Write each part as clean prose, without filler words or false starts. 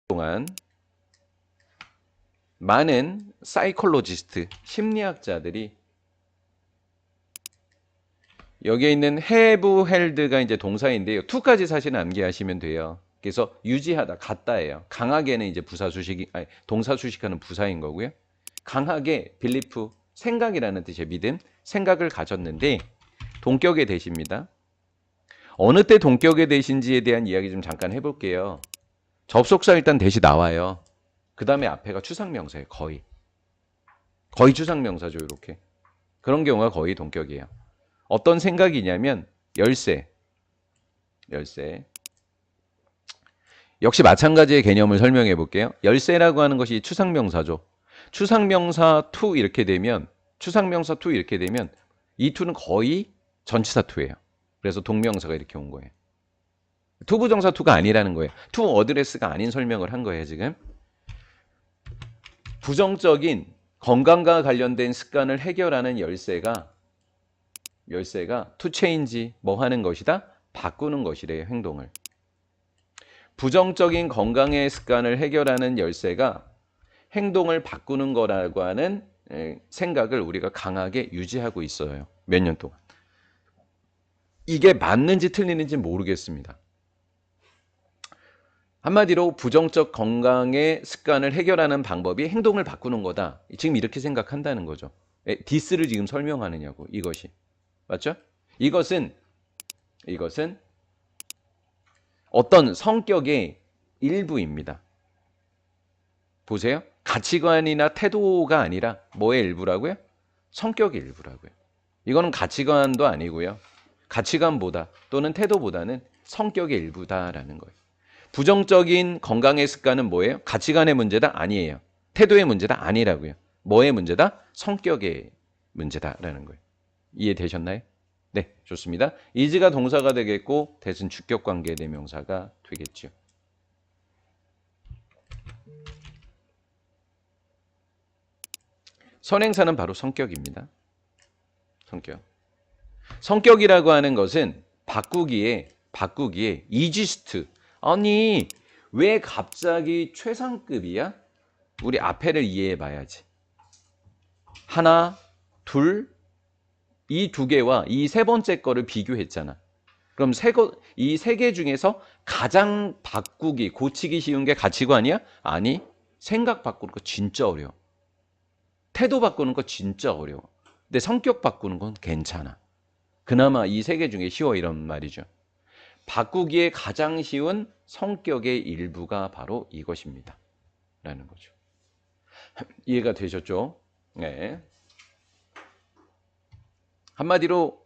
동안 많은 사이콜로지스트, 심리학자들이 여기에 있는 have, held가 이제 동사인데요. to까지 사실 암기하시면 돼요. 그래서 유지하다, 같다예요. 강하게는 이제 부사 수식이, 아니, 동사 수식하는 부사인 거고요. 강하게 belief, 생각이라는 뜻의 믿음, 생각을 가졌는데 동격의 대시입니다. 어느 때 동격의 대신지에 대한 이야기 좀 잠깐 해볼게요. 접속사 일단 대시 나와요. 그 다음에 앞에가 추상명사예요. 거의. 거의 추상명사죠. 이렇게. 그런 경우가 거의 동격이에요. 어떤 생각이냐면 열쇠. 열쇠. 역시 마찬가지의 개념을 설명해 볼게요. 열쇠라고 하는 것이 추상명사죠. 추상명사 to 이렇게 되면 추상명사 to 이렇게 되면 이 to는 거의 전치사 to예요. 그래서 동명사가 이렇게 온 거예요. 투부정사 to가 아니라는 거예요. to 어드레스가 아닌 설명을 한 거예요, 지금. 부정적인 건강과 관련된 습관을 해결하는 열쇠가 to change 뭐 하는 것이다? 바꾸는 것이래요, 행동을. 부정적인 건강의 습관을 해결하는 열쇠가 행동을 바꾸는 거라고 하는 생각을 우리가 강하게 유지하고 있어요. 몇 년 동안. 이게 맞는지 틀리는지 모르겠습니다. 한마디로 부정적 건강의 습관을 해결하는 방법이 행동을 바꾸는 거다. 지금 이렇게 생각한다는 거죠. 디스를 지금 설명하느냐고, 이것이. 맞죠? 이것은 어떤 성격의 일부입니다. 보세요. 가치관이나 태도가 아니라 뭐의 일부라고요? 성격의 일부라고요. 이거는 가치관도 아니고요. 가치관보다 또는 태도보다는 성격의 일부다라는 거예요. 부정적인 건강의 습관은 뭐예요? 가치관의 문제다? 아니에요. 태도의 문제다? 아니라고요. 뭐의 문제다? 성격의 문제다라는 거예요. 이해되셨나요? 네, 좋습니다. is가 동사가 되겠고 that은 주격관계 대명사가 되겠죠. 선행사는 바로 성격입니다. 성격. 성격이라고 하는 것은 바꾸기에 이지스트. 아니, 왜 갑자기 최상급이야? 우리 앞에를 이해해 봐야지. 하나, 둘, 이 두 개와 이 세 번째 거를 비교했잖아. 그럼 이 세 개 중에서 가장 바꾸기, 고치기 쉬운 게 가치관이야? 아니, 생각 바꾸는 거 진짜 어려워. 태도 바꾸는 거 진짜 어려워. 근데 성격 바꾸는 건 괜찮아. 그나마 이 세 개 중에 쉬워 이런 말이죠. 바꾸기에 가장 쉬운 성격의 일부가 바로 이것입니다. 라는 거죠. 이해가 되셨죠? 네. 한마디로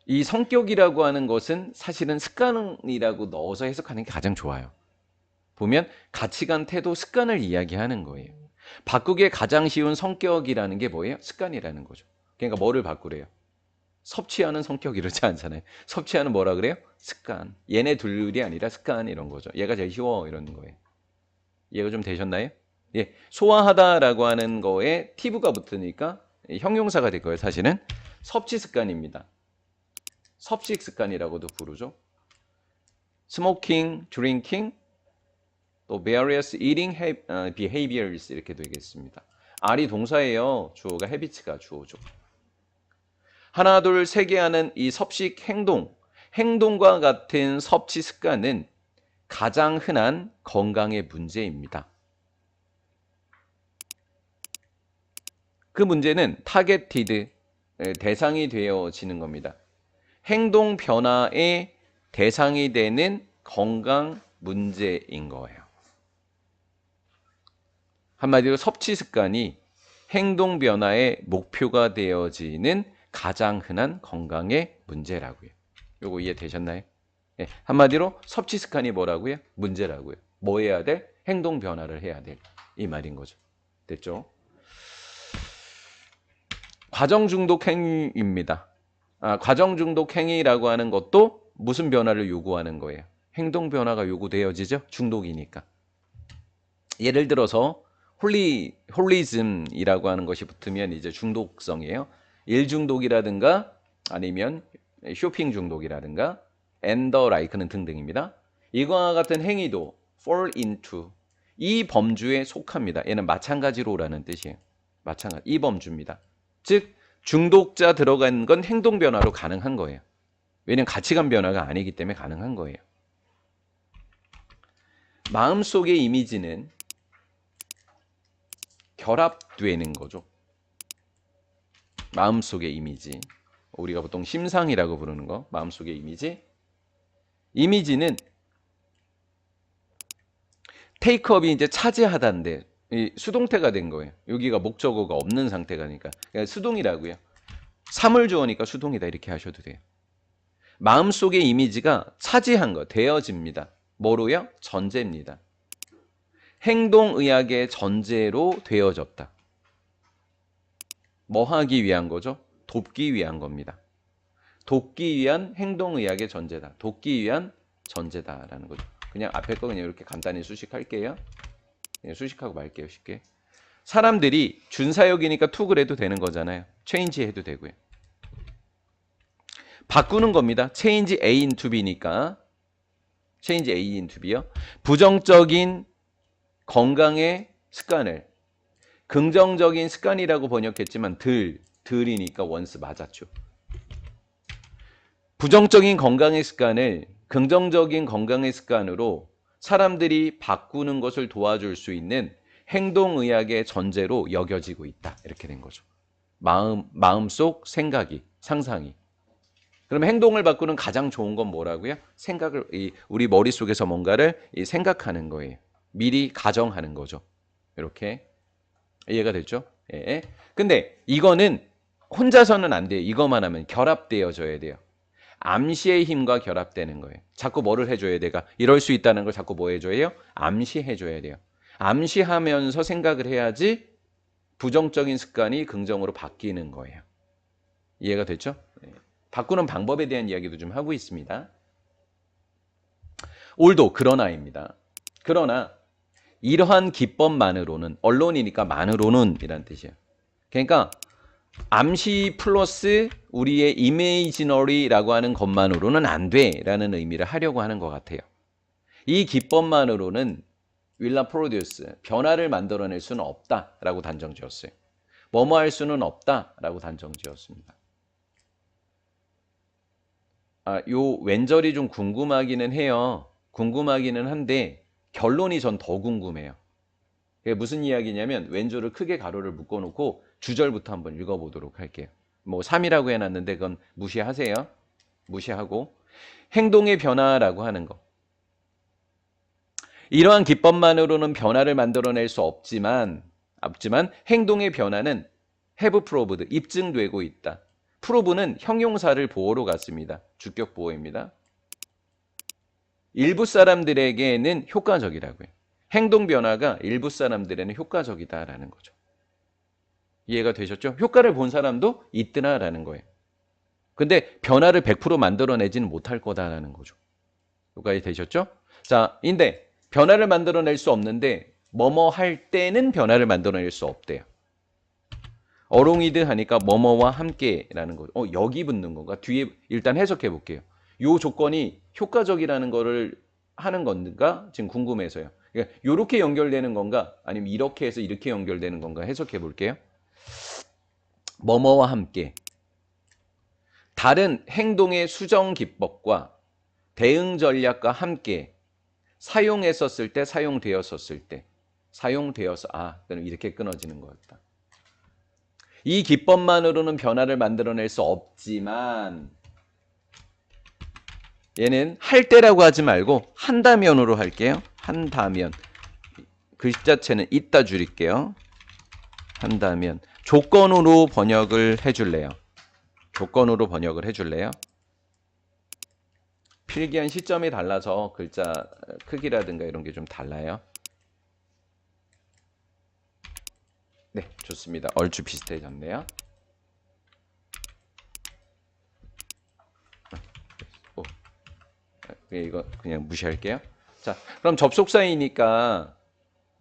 이 성격이라고 하는 것은 사실은 습관이라고 넣어서 해석하는 게 가장 좋아요. 보면 가치관, 태도, 습관을 이야기하는 거예요. 바꾸기에 가장 쉬운 성격이라는 게 뭐예요? 습관이라는 거죠. 그러니까 뭐를 바꾸래요? 섭취하는 성격 이러지 않잖아요. 섭취하는 뭐라 그래요? 습관. 얘네 둘이 아니라 습관 이런 거죠. 얘가 제일 쉬워 이러는 거예요. 이해가 좀 되셨나요? 예, 소화하다라고 하는 거에 t가 붙으니까 형용사가 될 거예요. 사실은 섭취 습관입니다. 섭식 습관이라고도 부르죠. smoking, drinking, 또 various eating behaviors 이렇게 되겠습니다. R이 동사예요. 주어가 habits가 주어죠. 하나, 둘, 세 개 하는 이 섭식 행동과 같은 섭취 습관은 가장 흔한 건강의 문제입니다. 그 문제는 타겟티드, 대상이 되어지는 겁니다. 행동 변화의 대상이 되는 건강 문제인 거예요. 한마디로 섭취 습관이 행동 변화의 목표가 되어지는 가장 흔한 건강의 문제라고요. 요거 이해되셨나요? 네, 한마디로 섭취 습관이 뭐라고요? 문제라고요. 뭐 해야 돼? 행동 변화를 해야 돼. 이 말인 거죠. 됐죠? 과정 중독 행위입니다. 과정 중독 행위라고 하는 것도 무슨 변화를 요구하는 거예요? 행동 변화가 요구되어지죠? 중독이니까. 예를 들어서 홀리즘이라고 하는 것이 붙으면 이제 중독성이에요. 일 중독이라든가 아니면 쇼핑 중독이라든가 엔더 라이크는 등등입니다. 이거와 같은 행위도 fall into 이 범주에 속합니다. 얘는 마찬가지로라는 뜻이에요. 마찬가지. 이 범주입니다. 즉 중독자 들어간 건 행동 변화로 가능한 거예요. 왜냐면 가치관 변화가 아니기 때문에 가능한 거예요. 마음속의 이미지는 결합되는 거죠. 마음속의 이미지. 우리가 보통 심상이라고 부르는 거. 마음속의 이미지. 이미지는 테이크업이 이제 차지하다인데 수동태가 된 거예요. 여기가 목적어가 없는 상태가니까. 그러니까 수동이라고요. 사물주어니까 수동이다 이렇게 하셔도 돼요. 마음속의 이미지가 차지한 거, 되어집니다. 뭐로요? 전제입니다. 행동의학의 전제로 되어졌다. 뭐 하기 위한 거죠? 돕기 위한 겁니다. 돕기 위한 행동의학의 전제다. 돕기 위한 전제다라는 거죠. 그냥 앞에 거 그냥 이렇게 간단히 수식할게요. 그냥 수식하고 말게요. 쉽게. 사람들이 준사역이니까 to 그래도 되는 거잖아요. change 해도 되고요. 바꾸는 겁니다. change A into B니까 change A into B요. 부정적인 건강의 습관을 긍정적인 습관이라고 번역했지만 들이니까 원스 맞았죠. 부정적인 건강의 습관을 긍정적인 건강의 습관으로 사람들이 바꾸는 것을 도와줄 수 있는 행동의학의 전제로 여겨지고 있다. 이렇게 된 거죠. 마음속 생각이, 상상이. 그럼 행동을 바꾸는 가장 좋은 건 뭐라고요? 생각을, 우리 머릿속에서 뭔가를 생각하는 거예요. 미리 가정하는 거죠. 이렇게. 이해가 됐죠? 예. 근데 이거는 혼자서는 안 돼요. 이것만 하면 결합되어져야 돼요. 암시의 힘과 결합되는 거예요. 자꾸 뭐를 해줘야 돼가 이럴 수 있다는 걸 자꾸 뭐 해줘야 해요? 암시해줘야 돼요. 암시하면서 생각을 해야지 부정적인 습관이 긍정으로 바뀌는 거예요. 이해가 됐죠? 네. 바꾸는 방법에 대한 이야기도 좀 하고 있습니다. 올도 그러나입니다. 그러나 이러한 기법만으로는 언론이니까 만으로는 이란 뜻이에요. 그러니까 암시 플러스 우리의 이미지너리라고 하는 것만으로는 안 돼라는 의미를 하려고 하는 것 같아요. 이 기법만으로는 will not produce 변화를 만들어낼 수는 없다라고 단정 지었어요. 뭐뭐 할 수는 없다라고 단정 지었습니다. 요 왼절이 좀 궁금하기는 해요. 궁금하기는 한데 결론이 전 더 궁금해요. 그게 무슨 이야기냐면 왼줄을 크게 가로를 묶어놓고 주절부터 한번 읽어보도록 할게요. 뭐 3이라고 해놨는데 그건 무시하세요. 무시하고 행동의 변화라고 하는 거. 이러한 기법만으로는 변화를 만들어낼 수 없지만 행동의 변화는 have proved, 입증되고 있다. prove는 형용사를 보호로 갔습니다. 주격 보호입니다. 일부 사람들에게는 효과적이라고요. 행동 변화가 일부 사람들에는 효과적이다라는 거죠. 이해가 되셨죠? 효과를 본 사람도 있더라라는 거예요. 근데 변화를 100% 만들어내지는 못할 거다라는 거죠. 효과가 되셨죠? 자, 근데 변화를 만들어낼 수 없는데 뭐뭐 할 때는 변화를 만들어낼 수 없대요. 어롱이드 하니까 뭐뭐와 함께라는 거죠. 여기 붙는 건가? 뒤에 일단 해석해 볼게요. 요 조건이 효과적이라는 거를 하는 건가? 지금 궁금해서요. 그러니까 이렇게 연결되는 건가? 아니면 이렇게 해서 이렇게 연결되는 건가? 해석해 볼게요. 뭐뭐와 함께 다른 행동의 수정 기법과 대응 전략과 함께 사용했었을 때, 사용되었었을 때, 사용되어서 그럼 이렇게 끊어지는 거였다. 이 기법만으로는 변화를 만들어낼 수 없지만 얘는 할 때라고 하지 말고 한다면으로 할게요. 한다면. 글자체는 이따 줄일게요. 한다면. 조건으로 번역을 해줄래요. 조건으로 번역을 해줄래요. 필기한 시점이 달라서 글자 크기라든가 이런 게 좀 달라요. 네, 좋습니다. 얼추 비슷해졌네요. 이거 그냥 무시할게요. 자, 그럼 접속사이니까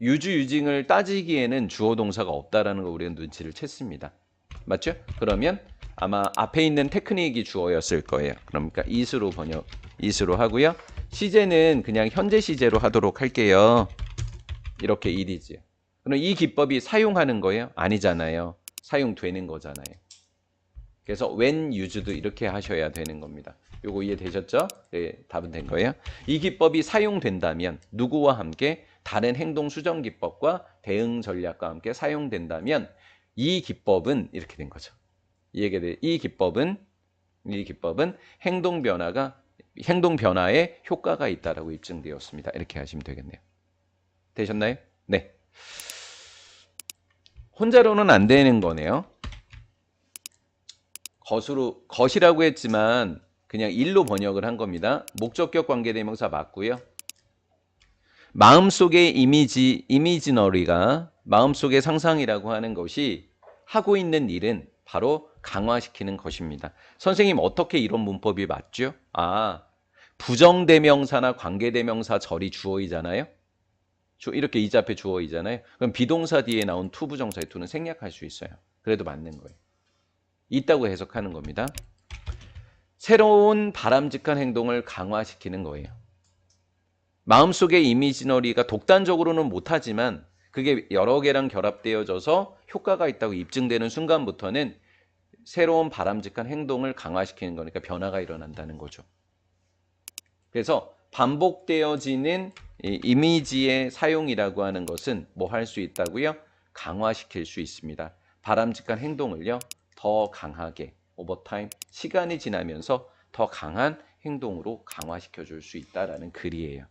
유주유징을 따지기에는 주어 동사가 없다라는 거 우리는 눈치를 챘습니다. 맞죠? 그러면 아마 앞에 있는 테크닉이 주어였을 거예요. 그러니까 it으로 하고요. 시제는 그냥 현재 시제로 하도록 할게요. 이렇게 it is. 그럼 이 기법이 사용하는 거예요? 아니잖아요. 사용되는 거잖아요. 그래서 when used 이렇게 하셔야 되는 겁니다. 요거 이해되셨죠? 네, 답은 된 거예요. 이 기법이 사용된다면 누구와 함께 다른 행동 수정 기법과 대응 전략과 함께 사용된다면 이 기법은 이렇게 된 거죠. 이 기법은 행동 변화에 효과가 있다라고 입증되었습니다. 이렇게 하시면 되겠네요. 되셨나요? 네. 혼자로는 안 되는 거네요. 것이라고 했지만 그냥 일로 번역을 한 겁니다. 목적격 관계대명사 맞고요. 마음속의 이미지너리가 마음속의 상상이라고 하는 것이 하고 있는 일은 바로 강화시키는 것입니다. 선생님 어떻게 이런 문법이 맞죠? 부정대명사나 관계대명사 절이 주어이잖아요. 이렇게 이자 앞에 주어이잖아요. 그럼 비동사 뒤에 나온 투부정사의 투는 생략할 수 있어요. 그래도 맞는 거예요. 있다고 해석하는 겁니다. 새로운 바람직한 행동을 강화시키는 거예요. 마음속의 이미지너리가 독단적으로는 못하지만 그게 여러 개랑 결합되어져서 효과가 있다고 입증되는 순간부터는 새로운 바람직한 행동을 강화시키는 거니까 변화가 일어난다는 거죠. 그래서 반복되어지는 이미지의 사용이라고 하는 것은 뭐 할 수 있다고요? 강화시킬 수 있습니다. 바람직한 행동을요, 더 강하게 오버타임 시간이 지나면서 더 강한 행동으로 강화시켜 줄 수 있다라는 글이에요.